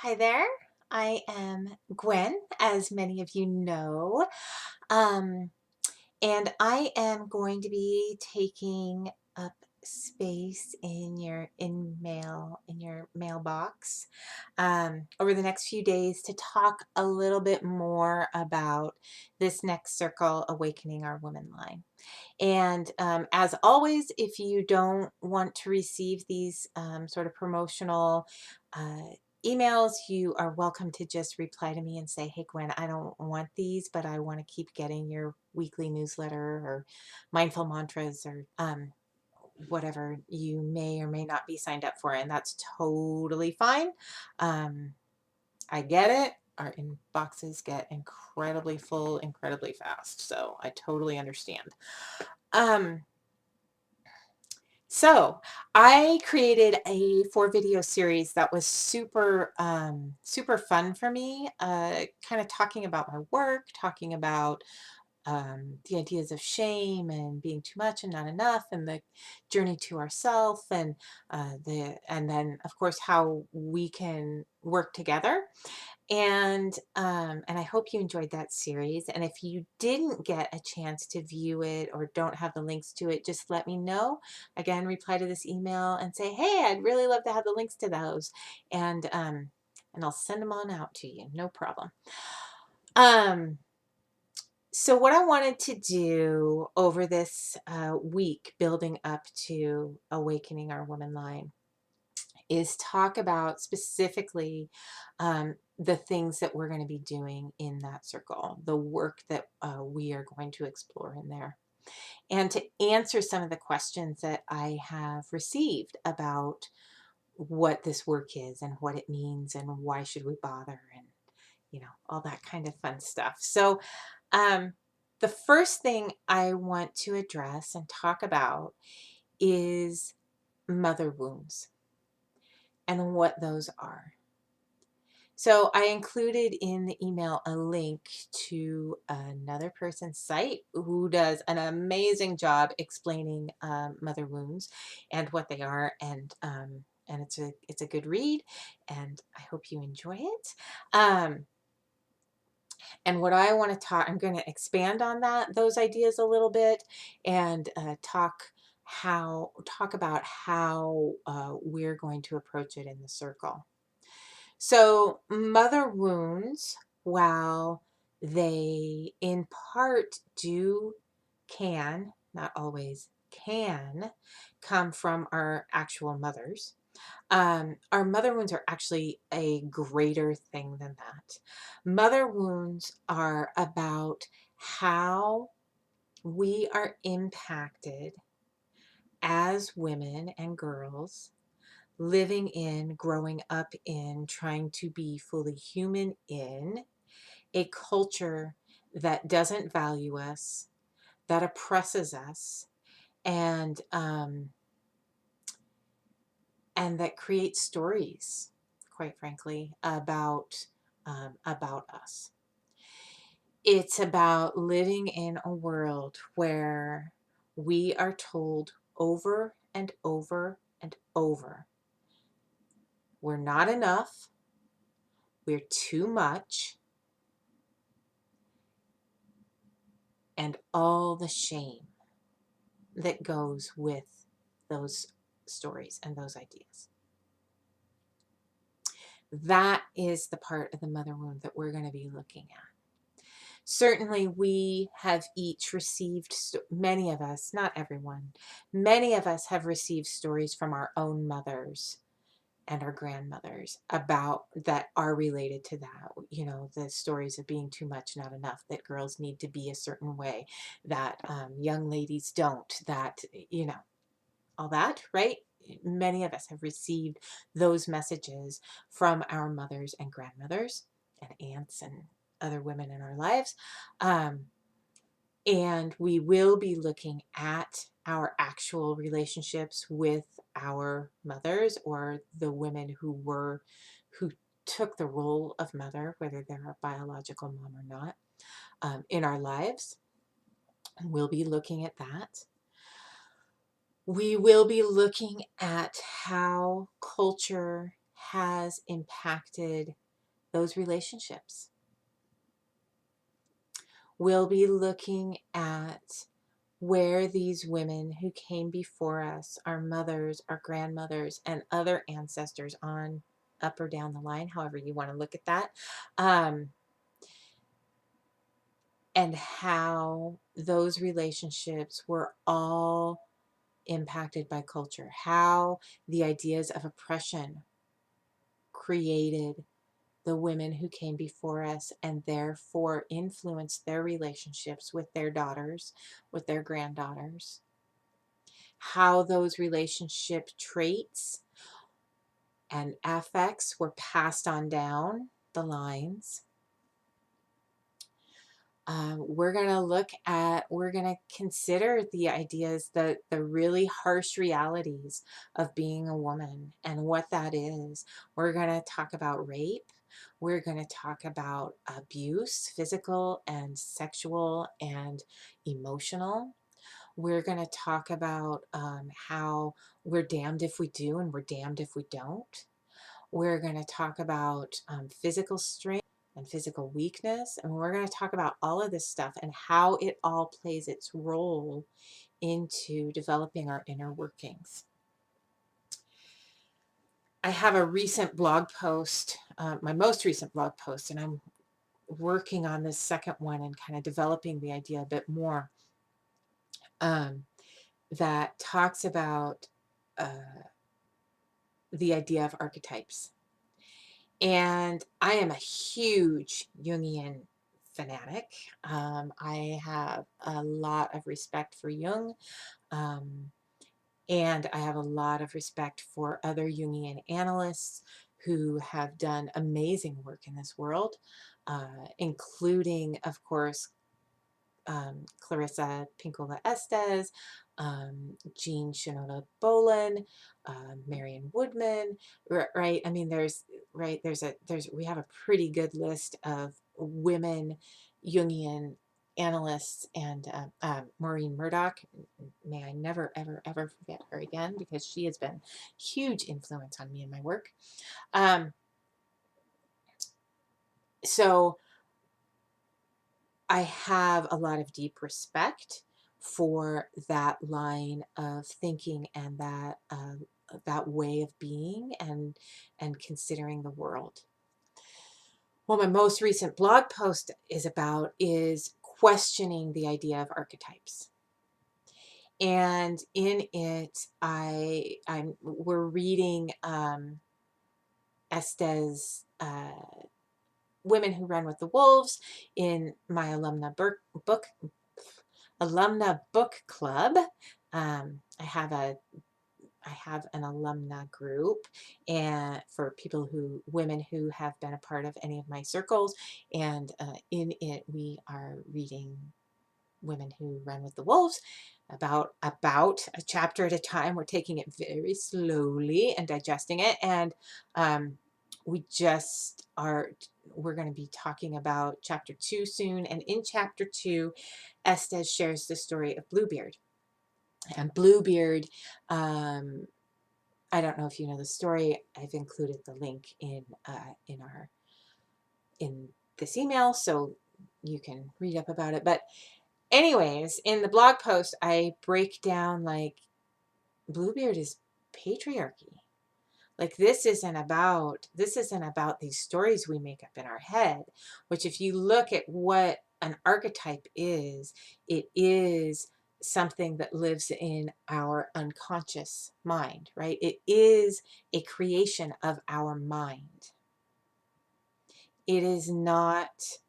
Hi there. I am Gwen, as many of you know, um, and I am going to be taking up space in your mailbox over the next few days to talk a little bit more about this next circle, Awakening Our Women line. And as always, if you don't want to receive these sort of promotional emails, you are welcome to just reply to me and say, hey, Gwen, I don't want these, but I want to keep getting your weekly newsletter or mindful mantras or whatever you may or may not be signed up for. And that's totally fine. I get it. Our inboxes get incredibly full, incredibly fast. So I totally understand. Um, So I created a 4 video series that was super fun for me, kind of talking about my work, talking about the ideas of shame and being too much and not enough, and the journey to ourself, and and then of course how we can work together. And I hope you enjoyed that series. And if you didn't get a chance to view it or don't have the links to it, just let me know. Again, reply to this email and say, hey, I'd really love to have the links to those. And I'll send them on out to you. No problem. So what I wanted to do over this week building up to Awakening Our Woman line is talk about specifically the things that we're going to be doing in that circle, the work that we are going to explore in there, and to answer some of the questions that I have received about what this work is and what it means and why should we bother, and all that kind of fun stuff. So the first thing I want to address and talk about is mother wounds and what those are. So I included in the email a link to another person's site who does an amazing job explaining mother wounds and what they are, and it's a good read, and I hope you enjoy it. And what I want to talk, I'm going to expand on those ideas a little bit, and talk about how we're going to approach it in the circle. So mother wounds, while they in part not always can, come from our actual mothers. Our mother wounds are actually a greater thing than that. Mother wounds are about how we are impacted as women and girls living in, growing up in, trying to be fully human in a culture that doesn't value us, that oppresses us, and that creates stories, quite frankly, about us. It's about living in a world where we are told over and over and over, we're not enough, we're too much, and all the shame that goes with those stories and those ideas. That is the part of the mother wound that we're going to be looking at. Certainly, we have each received, many of us, not everyone, many of us have received stories from our own mothers and our grandmothers about that are related to that. The stories of being too much, not enough, that girls need to be a certain way, that young ladies don't, that, all that, right? Many of us have received those messages from our mothers and grandmothers and aunts and other women in our lives. And we will be looking at our actual relationships with our mothers, or the women who took the role of mother, whether they're a biological mom or not, in our lives. We'll be looking at that. We will be looking at how culture has impacted those relationships. We'll be looking at where these women who came before us, our mothers, our grandmothers, and other ancestors on up or down the line, however you want to look at that, and how those relationships were all impacted by culture, how the ideas of oppression created the women who came before us and therefore influenced their relationships with their daughters, with their granddaughters, how those relationship traits and affects were passed on down the lines. We're going to consider the ideas, the really harsh realities of being a woman and what that is. We're going to talk about rape. We're going to talk about abuse, physical and sexual and emotional. We're going to talk about how we're damned if we do and we're damned if we don't. We're going to talk about physical strength and physical weakness. And we're going to talk about all of this stuff and how it all plays its role into developing our inner workings. I have a recent blog post, my most recent blog post, and I'm working on this second one and kind of developing the idea a bit more, that talks about the idea of archetypes. And I am a huge Jungian fanatic. I have a lot of respect for Jung, and I have a lot of respect for other Jungian analysts who have done amazing work in this world, including, of course, Clarissa Pinkola Estes, Jean Shinoda Bolen, Marion Woodman, right? I mean, we have a pretty good list of women Jungian analysts, and Maureen Murdoch. May I never, ever, ever forget her again, because she has been huge influence on me and my work. So I have a lot of deep respect for that line of thinking and that way of being and considering the world. What my most recent blog post is about is questioning the idea of archetypes. And in it, we're reading Estes' Women Who Run with the Wolves in my alumna book club. I have an alumna group, and for women who have been a part of any of my circles, and in it we are reading Women Who Run with the Wolves, about a chapter at a time. We're taking it very slowly and digesting it, and we're going to be talking about chapter 2 soon. And in chapter 2, Estes shares the story of Bluebeard. And Bluebeard, I don't know if you know the story. I've included the link in this email, so you can read up about it. But anyways, in the blog post, I break down, like, Bluebeard is patriarchy. Like, this isn't about these stories we make up in our head, which, if you look at what an archetype is, it is something that lives in our unconscious mind, right? It is a creation of our mind. It is not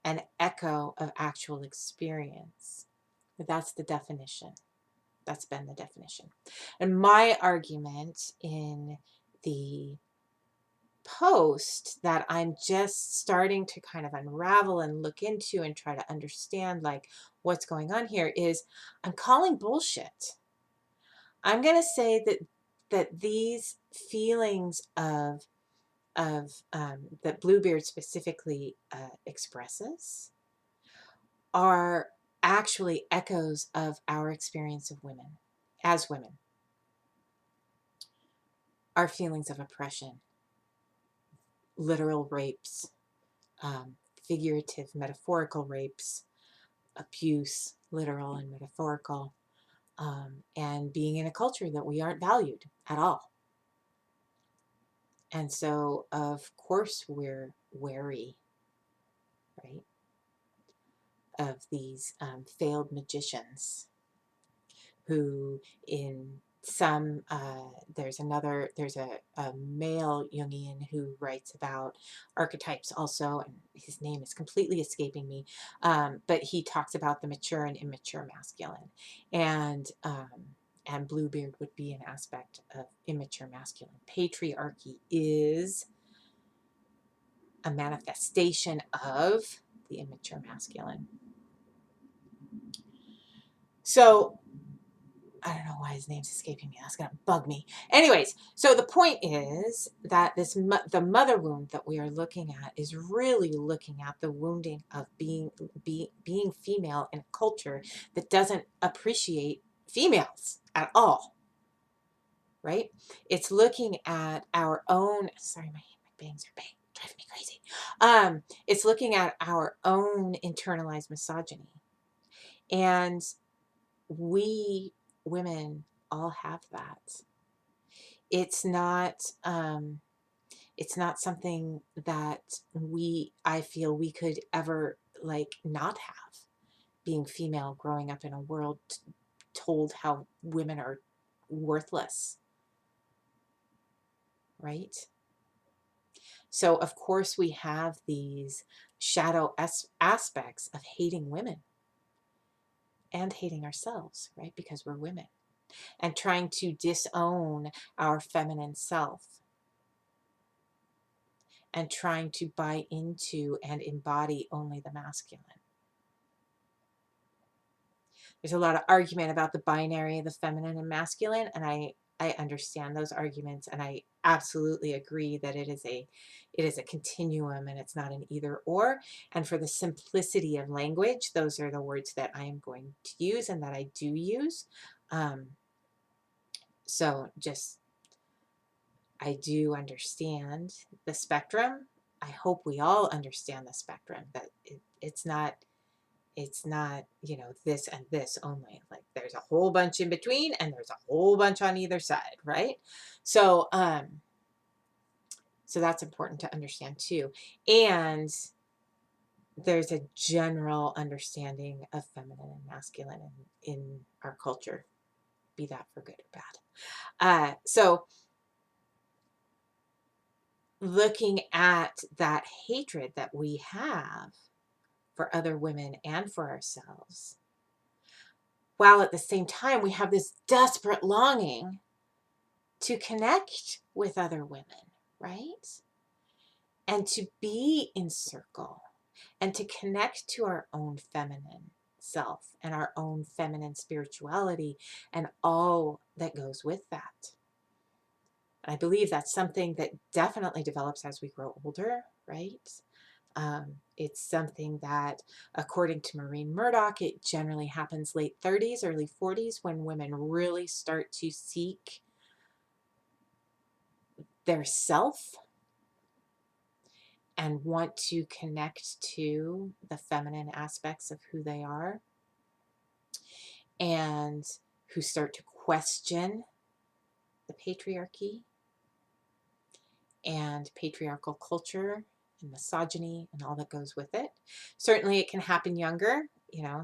an echo of actual experience. But that's the definition. That's been the definition. And my argument in the post that I'm just starting to kind of unravel and look into and try to understand, like, what's going on here, is I'm calling bullshit. I'm going to say that these feelings that Bluebeard specifically expresses are actually echoes of our experience of women, as women, our feelings of oppression literal rapes, figurative, metaphorical rapes, abuse, literal and metaphorical, and being in a culture that we aren't valued at all. And so, of course, we're wary, right, of these failed magicians who in some there's a male Jungian who writes about archetypes also, and his name is completely escaping me, but he talks about the mature and immature masculine, and Bluebeard would be an aspect of immature masculine. Patriarchy is a manifestation of the immature masculine. So I don't know why his name's escaping me. That's going to bug me. Anyways, so the point is that the mother wound that we are looking at is really looking at the wounding of being female in a culture that doesn't appreciate females at all, right? It's looking at our own, sorry, my bangs are driving me crazy. It's looking at our own internalized misogyny. And we women all have that. It's not something that I feel we could ever like not have, being female, growing up in a world told how women are worthless, right? So of course we have these shadow aspects of hating women and hating ourselves, right? Because we're women, and trying to disown our feminine self, and trying to buy into and embody only the masculine. There's a lot of argument about the binary of the feminine and masculine, and I understand those arguments, and I absolutely agree that it is a continuum, and it's not an either or. And for the simplicity of language, those are the words that I am going to use and that I do use. So just, I do understand the spectrum. I hope we all understand the spectrum, that it's not, this and this only. Like there's a whole bunch in between, and there's a whole bunch on either side, right? So, so that's important to understand too. And there's a general understanding of feminine and masculine in our culture, be that for good or bad. So looking at that hatred that we have for other women and for ourselves, while at the same time we have this desperate longing to connect with other women, right? And to be in circle, and to connect to our own feminine self and our own feminine spirituality and all that goes with that. I believe that's something that definitely develops as we grow older, right? It's something that, according to Maureen Murdoch, it generally happens late 30s, early 40s, when women really start to seek their self and want to connect to the feminine aspects of who they are, and who start to question the patriarchy and patriarchal culture and misogyny and all that goes with it. Certainly it can happen younger.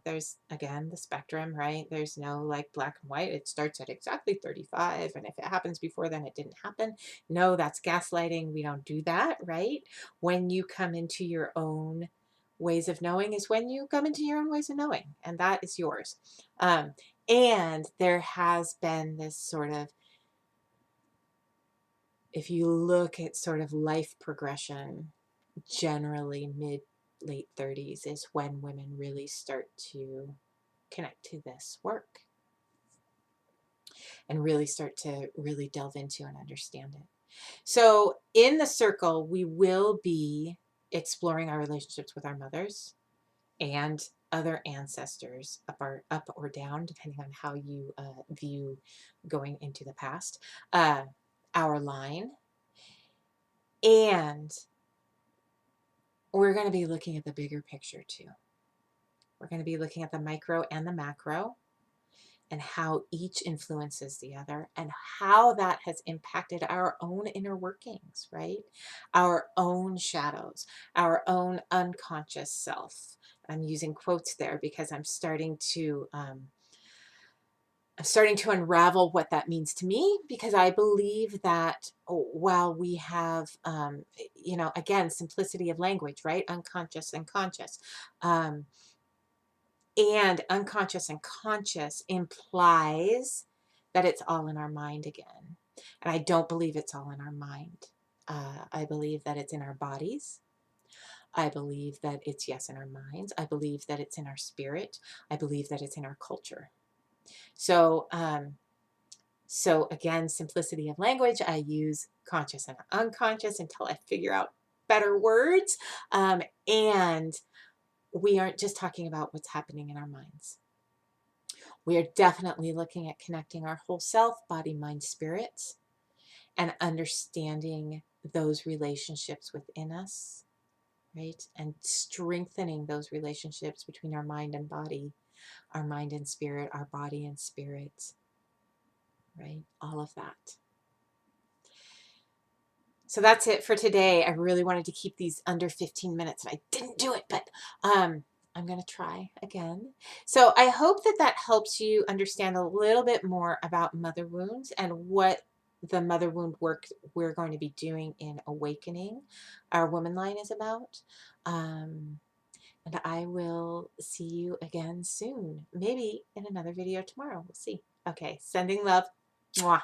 There's, again, the spectrum, right? There's no like black and white. It starts at exactly 35, and if it happens before then, it didn't happen. No, that's gaslighting. We don't do that, right? When you come into your own ways of knowing is when you come into your own ways of knowing, and that is yours. And there has been this sort of, if you look at sort of life progression, generally late 30s is when women really start to connect to this work and really start to really delve into and understand it. So in the circle, we will be exploring our relationships with our mothers and other ancestors, up or down, depending on how you view going into the past, our line. And we're going to be looking at the bigger picture too. We're going to be looking at the micro and the macro, and how each influences the other, and how that has impacted our own inner workings, right? Our own shadows, our own unconscious self. I'm using quotes there because I'm starting to unravel what that means to me, because I believe that while we have, again, simplicity of language, right? Unconscious and conscious. And unconscious and conscious implies that it's all in our mind again. And I don't believe it's all in our mind. I believe that it's in our bodies. I believe that it's, yes, in our minds. I believe that it's in our spirit. I believe that it's in our culture. So again, simplicity of language, I use conscious and unconscious until I figure out better words. And we aren't just talking about what's happening in our minds. We are definitely looking at connecting our whole self, body, mind, spirit, and understanding those relationships within us, right? And strengthening those relationships between our mind and body, our mind and spirit, our body and spirit, right? All of that. So that's it for today. I really wanted to keep these under 15 minutes and I didn't do it, but I'm going to try again. So I hope that that helps you understand a little bit more about mother wounds and what the mother wound work we're going to be doing in Awakening Our Woman Line is about. And I will see you again soon, maybe in another video tomorrow. We'll see. Okay, sending love. Mwah.